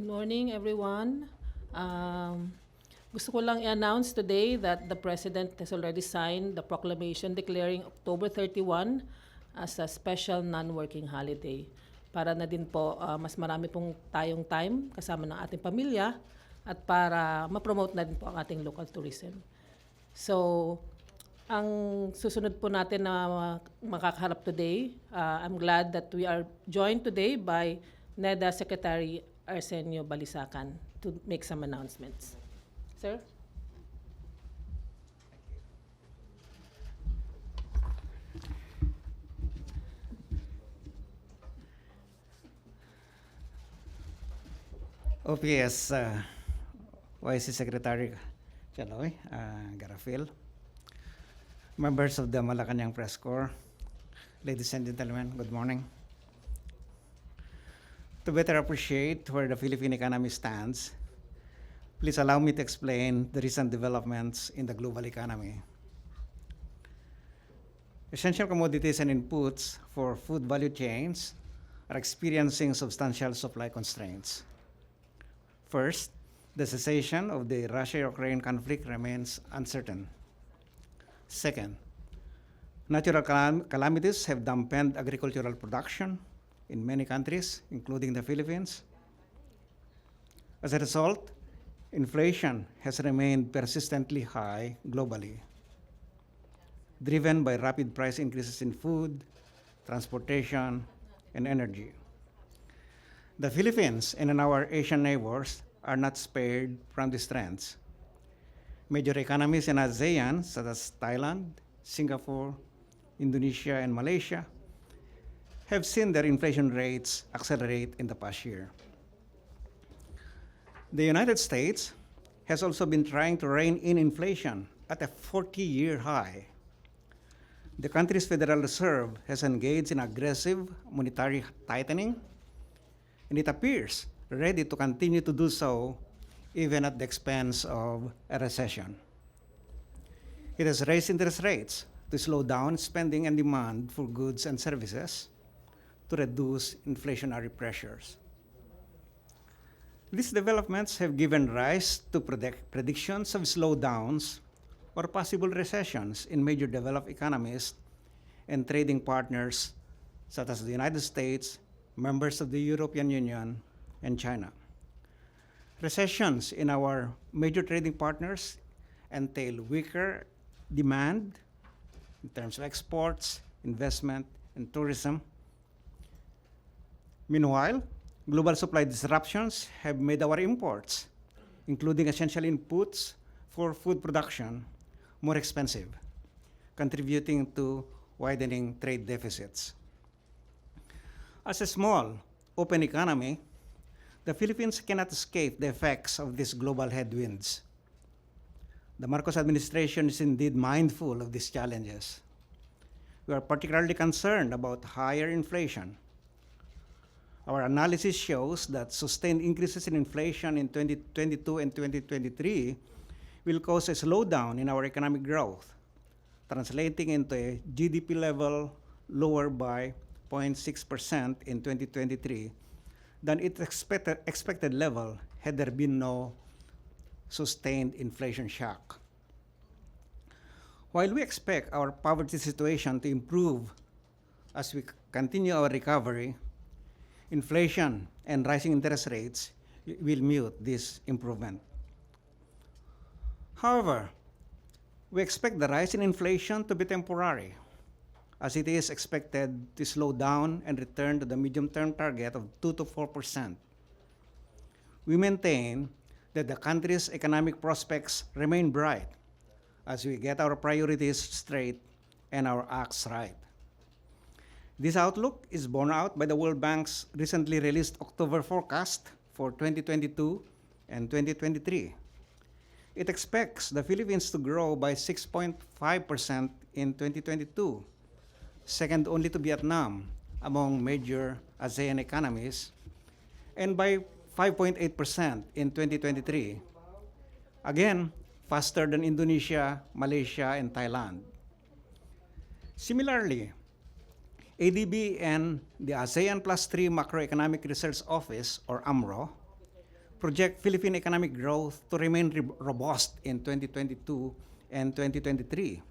Good morning, everyone. Um, Gusto ko lang i-announce today that the President has already signed the proclamation declaring October 31 as a special non-working holiday. Para na din po mas marami pong tayong time kasama ng ating pamilya at para ma-promote na din po ang ating local tourism. So, ang susunod po natin na makakaharap today, I'm glad that we are joined today by NEDA Secretary Arsenio Balisacan to make some announcements. Sir? OPS YC Secretary Chaloy, Garafil, members of the Malacañang Press Corps, ladies and gentlemen, good morning. To better appreciate where the Philippine economy stands, please allow me to explain the recent developments in the global economy. Essential commodities and inputs for food value chains are experiencing substantial supply constraints. First, the cessation of the Russia-Ukraine conflict remains uncertain. Second, natural calamities have dampened agricultural production in many countries, including the Philippines. As a result, inflation has remained persistently high globally, driven by rapid price increases in food, transportation, and energy. The Philippines and our Asian neighbors are not spared from these trends. Major economies in ASEAN, such as Thailand, Singapore, Indonesia, and Malaysia, have seen their inflation rates accelerate in the past year. The United States has also been trying to rein in inflation at a 40-year high. The country's Federal Reserve has engaged in aggressive monetary tightening, and it appears ready to continue to do so even at the expense of a recession. It has raised interest rates to slow down spending and demand for goods and services to reduce inflationary pressures. These developments have given rise to predictions of slowdowns or possible recessions in major developed economies and trading partners such as the United States, members of the European Union, and China. Recessions in our major trading partners entail weaker demand in terms of exports, investment, and tourism. Meanwhile, global supply disruptions have made our imports, including essential inputs for food production, more expensive, contributing to widening trade deficits. As a small, open economy, the Philippines cannot escape the effects of these global headwinds. The Marcos administration is indeed mindful of these challenges. We are particularly concerned about higher inflation. Our analysis shows that sustained increases in inflation in 2022 and 2023 will cause a slowdown in our economic growth, translating into a GDP level lower by 0.6% in 2023 than its expected level had there been no sustained inflation shock. While we expect our poverty situation to improve as we continue our recovery, inflation and rising interest rates will mute this improvement. However, we expect the rise in inflation to be temporary, as it is expected to slow down and return to the medium-term target of 2 to 4%. We maintain that the country's economic prospects remain bright as we get our priorities straight and our acts right. This outlook is borne out by the World Bank's recently released October forecast for 2022 and 2023. It expects the Philippines to grow by 6.5% in 2022, second only to Vietnam among major ASEAN economies, and by 5.8% in 2023, again, faster than Indonesia, Malaysia, and Thailand. Similarly, ADB and the ASEAN Plus 3 Macroeconomic Research Office, or AMRO, project Philippine economic growth to remain robust in 2022 and 2023,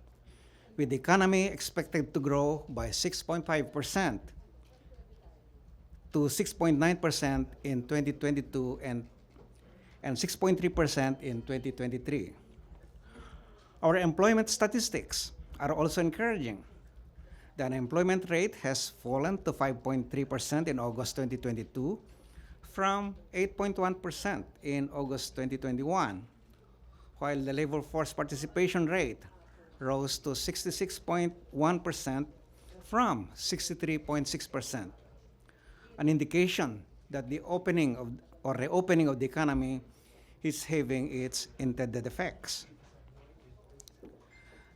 with the economy expected to grow by 6.5% to 6.9% in 2022 and 6.3% in 2023. Our employment statistics are also encouraging. The unemployment rate has fallen to 5.3% in August 2022 from 8.1% in August 2021, while the labor force participation rate rose to 66.1% from 63.6%, an indication that the opening of or reopening of the economy is having its intended effects.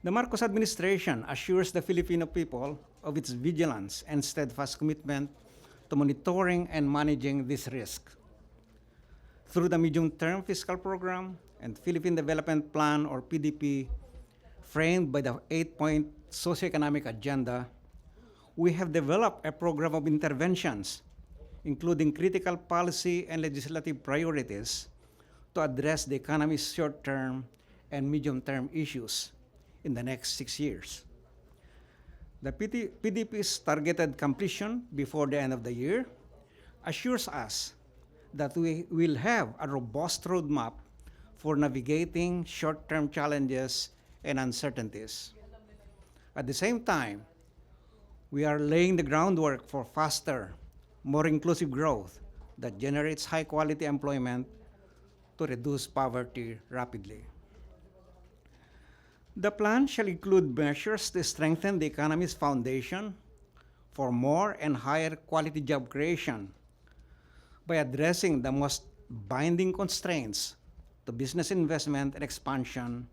The Marcos administration assures the Filipino people of its vigilance and steadfast commitment to monitoring and managing this risk. Through the medium-term fiscal program and Philippine Development Plan, or PDP, framed by the 8-point socioeconomic agenda, we have developed a program of interventions, including critical policy and legislative priorities, to address the economy's short-term and medium-term issues in the next 6 years. The PDP's targeted completion before the end of the year assures us that we will have a robust roadmap for navigating short-term challenges and uncertainties. At the same time, we are laying the groundwork for faster, more inclusive growth that generates high-quality employment to reduce poverty rapidly. The plan shall include measures to strengthen the economy's foundation for more and higher quality job creation by addressing the most binding constraints to business investment and expansion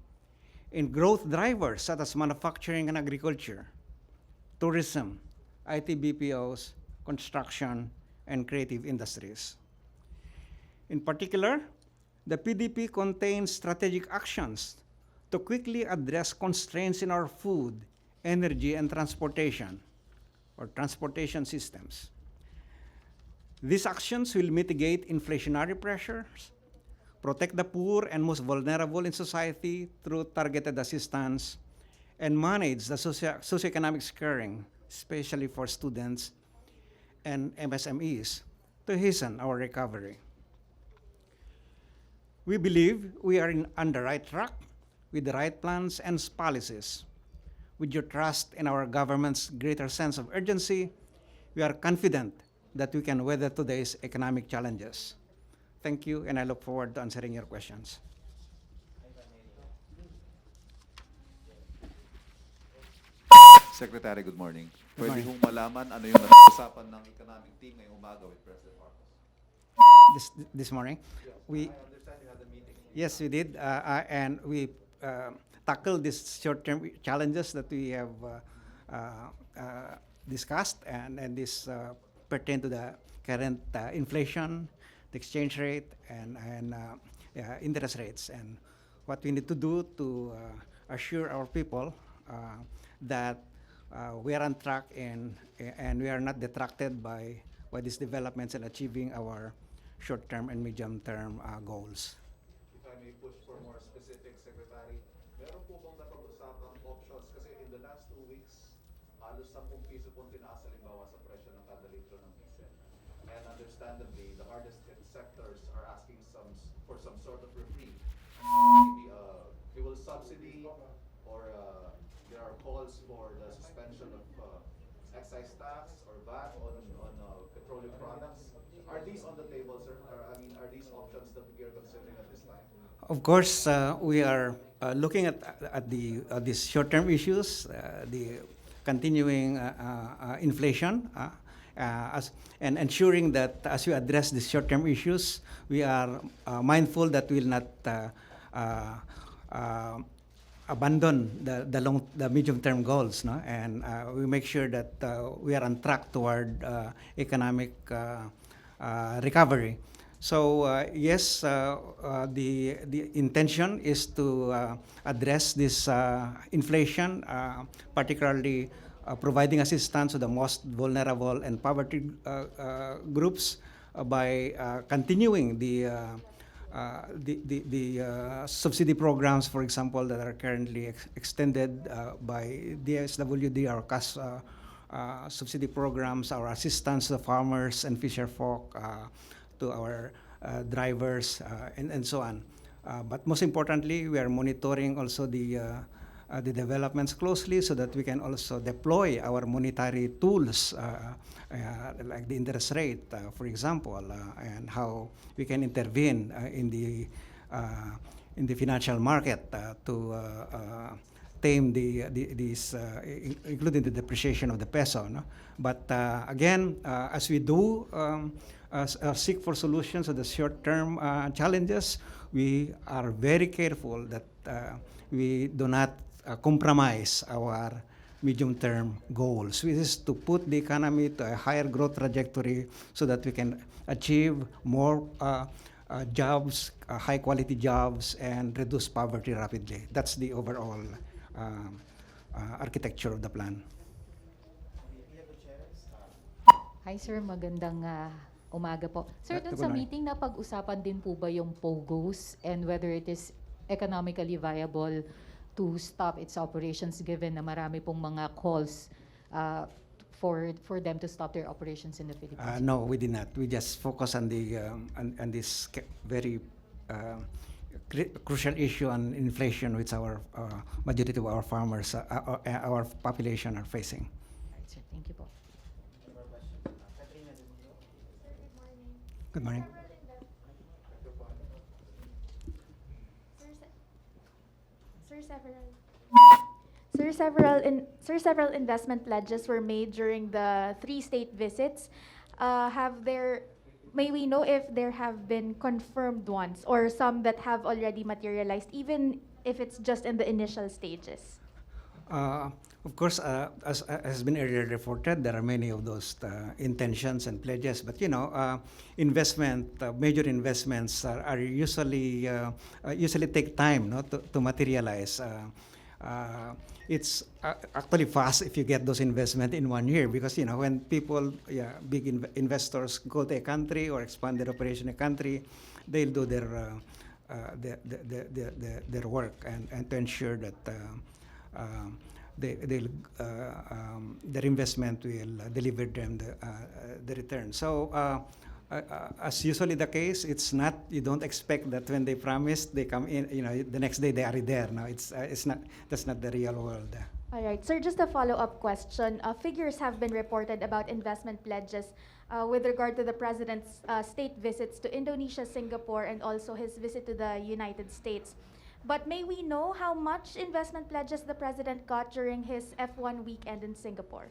in growth drivers such as manufacturing and agriculture, tourism, IT BPOs, construction, and creative industries. In particular, the PDP contains strategic actions to quickly address constraints in our food, energy, and transportation systems. These actions will mitigate inflationary pressures, protect the poor and most vulnerable in society through targeted assistance, and manage the socioeconomic scaring, especially for students and MSMEs, to hasten our recovery. We believe we are on the right track with the right plans and policies. With your trust in our government's greater sense of urgency, we are confident that we can weather today's economic challenges. Thank you, and I look forward to answering your questions. Secretary, good morning. Good Pwede morning. hong malaman ano yung napag-usapan ng economic team ngayong umaga with President Marcos? This morning, we I understand you had a meeting. yes, we did, and we tackled these short-term challenges that we have discussed, and this pertain to the current inflation, the exchange rate, and interest rates, and what we need to do to assure our people that we are on track and we are not detracted by these developments and achieving our short-term and medium-term goals. If I may push for more specific, Secretary, meron po bang napag-usapang options? Kasi in the last 2 weeks, halos 10 piso pong tinaas halimbawa sa presyo ng kada litro ng diesel. And understandably, the hardest hit sectors are asking for some sort of reprieve. Maybe a fuel subsidy, or there are calls for the suspension of excise tax or VAT on petroleum products. Are these on the table, sir? Are these options that we are considering at this time? Of course, we are looking at these short-term issues, the continuing inflation, and ensuring that as we address these short-term issues, we are mindful that we will not abandon the medium-term goals, no? And we make sure that we are on track toward economic recovery. So yes, the intention is to address this inflation, particularly providing assistance to the most vulnerable and poverty groups by continuing the subsidy programs, for example, that are currently extended by DSWD, our CAS subsidy programs, our assistance to farmers and fisher folk, to our drivers, and so on. But most importantly, we are monitoring also the developments closely so that we can also deploy our monetary tools, like the interest rate, for example, and how we can intervene in the financial market to tame these, including the depreciation of the peso. No? But again, as we do seek for solutions to the short-term challenges, we are very careful that we do not compromise our medium-term goals, which is to put the economy to a higher growth trajectory so that we can achieve more jobs, high-quality jobs, and reduce poverty rapidly. That's the overall architecture of the plan. Hi sir, magandang umaga po. Sir, dun Good sa morning. meeting napag-usapan din po ba yung POGOs and whether it is economically viable to stop its operations given na marami pong mga calls for them to stop their operations in the Philippines? No, we did not. We just focus on the on this very crucial issue on inflation, which our majority of our farmers, our population are facing. Right, sir. Thank you po. Good morning. Several investment pledges were made during the 3 state visits. May we know if there have been confirmed ones or some that have already materialized, even if it's just in the initial stages? Of course, as has been earlier reported, there are many of those intentions and pledges. But major investments are usually take time, no, to materialize. It's actually fast if you get those investment in 1 year, because when people, big investors go to a country or expand their operation in a country, they'll do their work and to ensure that their investment will deliver them the return. So as usually the case, it's not, you don't expect that when they promise they come in, the next day they are there. No, it's not, that's not the real world. All right, sir, just a follow-up question. Figures have been reported about investment pledges with regard to the president's state visits to Indonesia, Singapore, and also his visit to the United States. But may we know how much investment pledges the president got during his F1 weekend in Singapore?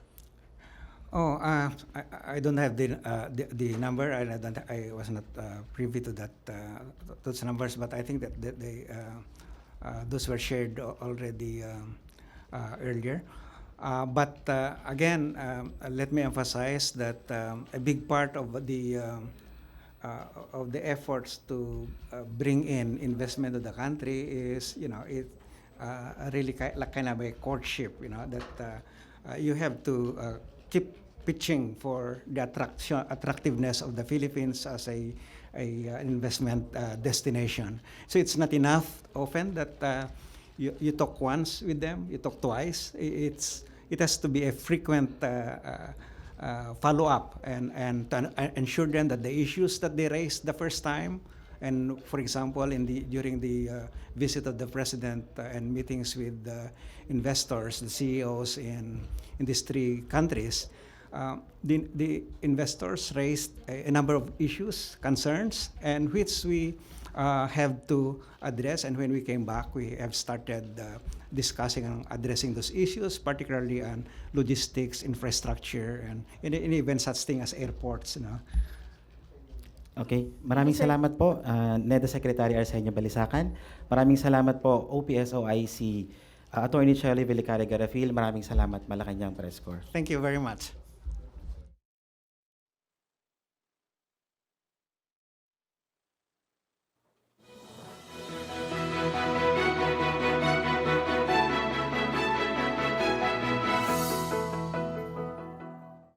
Oh, I don't have the number. I was not privy to that those numbers, but I think that those were shared already earlier. But again, let me emphasize that a big part of the efforts to bring in investment to the country is, it really kind of a courtship, that you have to keep pitching for the attractiveness of the Philippines as an investment destination. So it's not enough often that you talk once with them, you talk twice. It has to be a frequent follow-up and to ensure them that the issues that they raised the first time, and for example, during the visit of the president and meetings with investors, the CEOs in these 3 countries, the investors raised a number of issues, concerns, and which we have to address. And when we came back, we have started discussing and addressing those issues, particularly on logistics, infrastructure, and even such thing as airports. Okay, maraming salamat po, NEDA Secretary Arsenio Balisacan. Maraming salamat po, OPSOIC Attorney Shelley Villicaria Garafil. Maraming salamat, Malacañang Press Corps. Thank you very much.